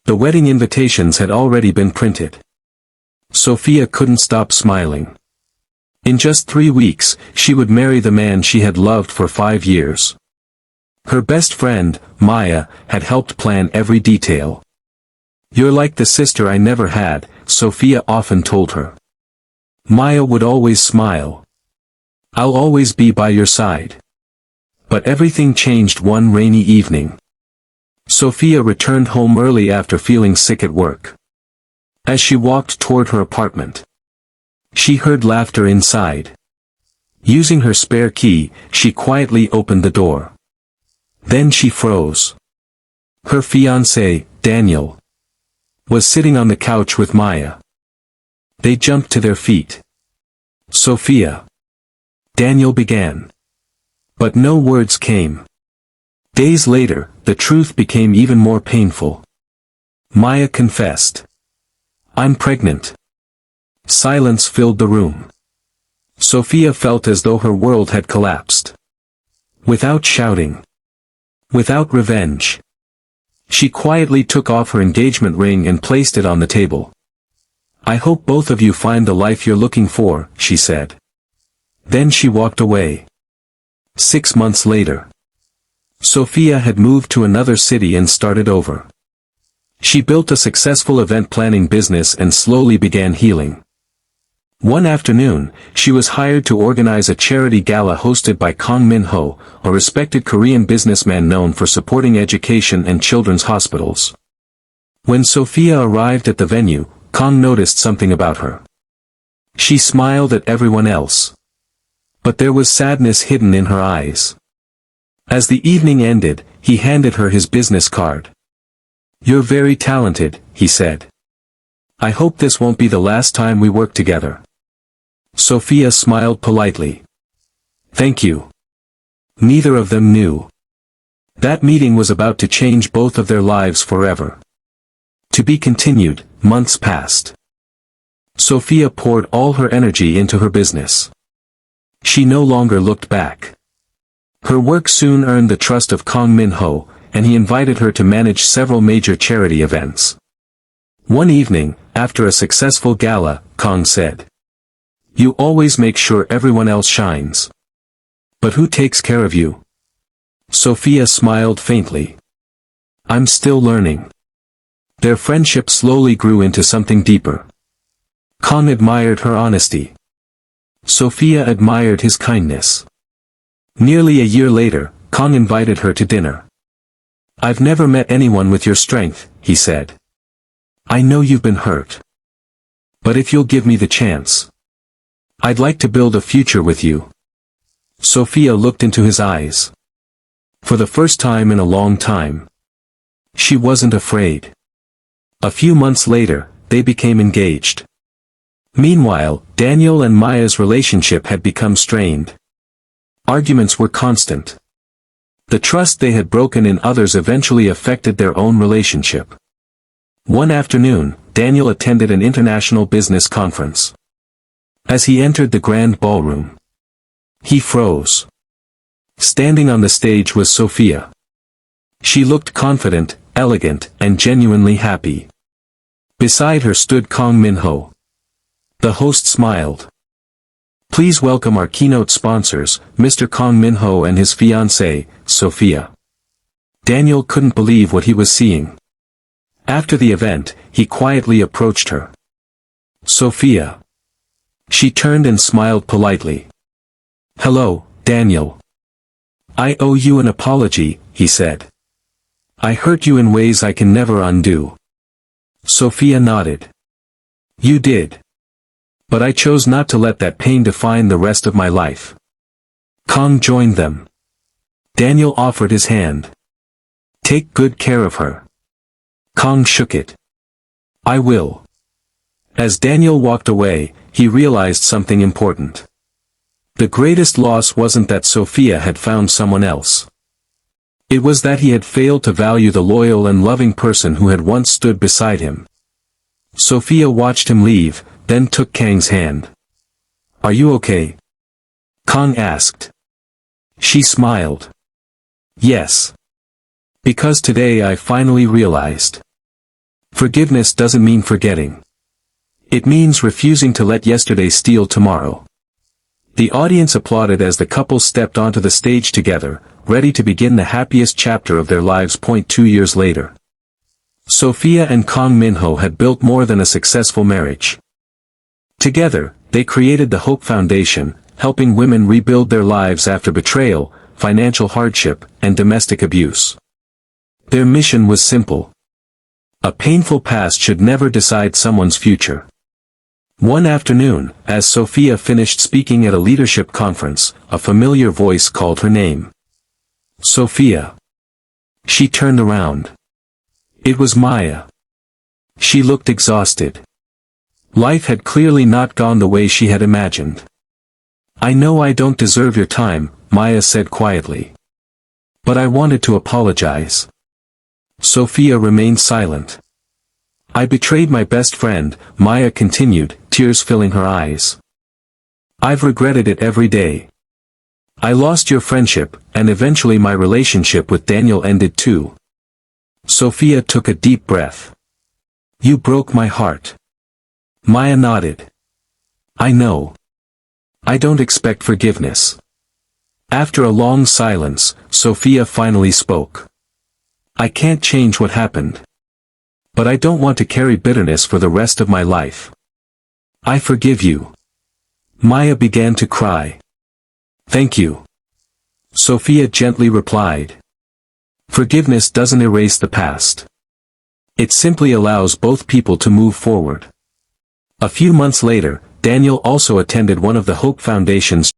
The wedding invitations had already been printed. Sophia couldn't stop smiling. In just 3 weeks, she would marry the man she had loved for 5 years. Her best friend, Maya, had helped plan every detail. "You're like the sister I never had," Sophia often told her. Maya would always smile. "I'll always be by your side." But everything changed one rainy evening. Sophia returned home early after feeling sick at work. As she walked toward her apartment, she heard laughter inside. Using her spare key, she quietly opened the door. Then she froze. Her fiancé, Daniel, was sitting on the couch with Maya. They jumped to their feet. "Sophia," Daniel began. But no words came. Days later, the truth became even more painful. Maya confessed. "I'm pregnant." Silence filled the room. Sophia felt as though her world had collapsed. Without shouting, without revenge, she quietly took off her engagement ring and placed it on the table. "I hope both of you find the life you're looking for," she said. Then she walked away. 6 months later, Sophia had moved to another city and started over. She built a successful event planning business and slowly began healing. One afternoon, she was hired to organize a charity gala hosted by Kang Min-ho, a respected Korean businessman known for supporting education and children's hospitals. When Sophia arrived at the venue, Kang noticed something about her. She smiled at everyone else. But there was sadness hidden in her eyes. As the evening ended, he handed her his business card. "You're very talented," he said. "I hope this won't be the last time we work together." Sophia smiled politely. "Thank you." Neither of them knew. That meeting was about to change both of their lives forever. To be continued. Months passed. Sophia poured all her energy into her business. She no longer looked back. Her work soon earned the trust of Kang Min-ho, and he invited her to manage several major charity events. One evening, after a successful gala, Kang said, "You always make sure everyone else shines. But who takes care of you?" Sophia smiled faintly. "I'm still learning." Their friendship slowly grew into something deeper. Kang admired her honesty. Sophia admired his kindness. Nearly a year later, Kang invited her to dinner. "I've never met anyone with your strength," he said. "I know you've been hurt. But if you'll give me the chance, I'd like to build a future with you." Sophia looked into his eyes. For the first time in a long time, she wasn't afraid. A few months later, they became engaged. Meanwhile, Daniel and Maya's relationship had become strained. Arguments were constant. The trust they had broken in others eventually affected their own relationship. One afternoon, Daniel attended an international business conference. As he entered the grand ballroom, he froze. Standing on the stage was Sophia. She looked confident, elegant, and genuinely happy. Beside her stood Kang Min-ho. The host smiled. "Please welcome our keynote sponsors, Mr. Kang Min-ho and his fiancée, Sophia." Daniel couldn't believe what he was seeing. After the event, he quietly approached her. "Sophia." She turned and smiled politely. "Hello, Daniel. I owe you an apology," he said. "I hurt you in ways I can never undo." Sophia nodded. "You did. But I chose not to let that pain define the rest of my life." Kang joined them. Daniel offered his hand. "Take good care of her." Kang shook it. "I will." As Daniel walked away, he realized something important. The greatest loss wasn't that Sophia had found someone else. It was that he had failed to value the loyal and loving person who had once stood beside him. Sophia watched him leave, then took Kang's hand. "Are you okay?" Kang asked. She smiled. "Yes. Because today I finally realized Forgiveness doesn't mean forgetting. It means refusing to let yesterday steal tomorrow. The audience applauded as the couple stepped onto the stage together, ready to begin the happiest chapter of their lives. 2 years later. Sophia and Kang Minho had built more than a successful marriage. Together, they created the Hope Foundation, helping women rebuild their lives after betrayal, financial hardship, and domestic abuse. Their mission was simple. A painful past should never decide someone's future. One afternoon, as Sophia finished speaking at a leadership conference, a familiar voice called her name. Sophia. She turned around. It was Maya. She looked exhausted. Life had clearly not gone the way she had imagined. I know I don't deserve your time, Maya said quietly. But I wanted to apologize. Sophia remained silent. I betrayed my best friend, Maya continued, tears filling her eyes. I've regretted it every day. I lost your friendship, and eventually my relationship with Daniel ended too. Sophia took a deep breath. You broke my heart. Maya nodded. I know. I don't expect forgiveness. After a long silence, Sophia finally spoke. I can't change what happened. But I don't want to carry bitterness for the rest of my life. I forgive you. Maya began to cry. Thank you. Sophia gently replied. Forgiveness doesn't erase the past. It simply allows both people to move forward. A few months later, Daniel also attended one of the Hope Foundation's